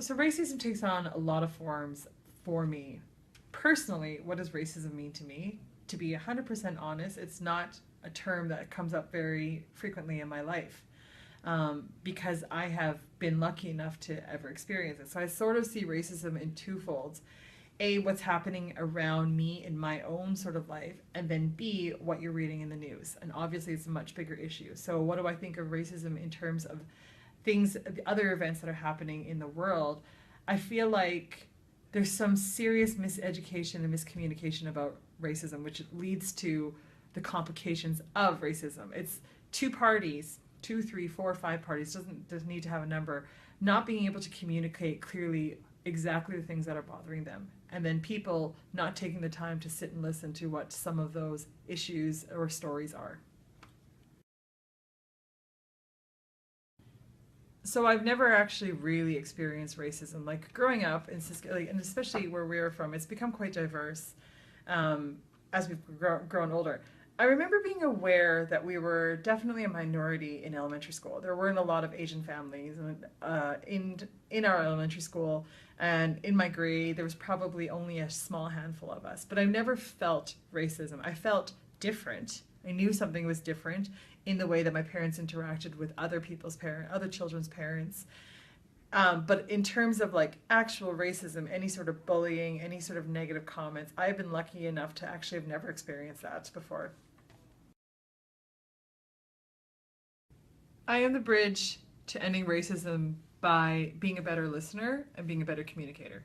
So racism takes on a lot of forms for me. Personally, what does racism mean to me? To be 100% honest, it's not a term that comes up very frequently in my life, because I have been lucky enough to ever experience it. So I sort of see racism in two folds. A, what's happening around me in my own sort of life, and then B, what you're reading in the news. And obviously, it's a much bigger issue. So, what do I think of racism in terms of things, the other events that are happening in the world? I feel like there's some serious miseducation and miscommunication about racism, which leads to the complications of racism. It's two parties, two, three, four, five parties, doesn't need to have a number, not being able to communicate clearly exactly the things that are bothering them. And then people not taking the time to sit and listen to what some of those issues or stories are. So I've never actually really experienced racism. Like growing up in Saskatoon, like, and especially where we were from, it's become quite diverse um, as we've grown older. I remember being aware that we were definitely a minority in elementary school. There weren't a lot of Asian families in our elementary school, and in my grade, there was probably only a small handful of us. But I've never felt racism. I felt different. I knew something was different in the way that my parents interacted with other people's parents, other children's parents. But in terms of like actual racism, any sort of bullying, any sort of negative comments, I've been lucky enough to actually have never experienced that before. I am the bridge to ending racism by being a better listener and being a better communicator.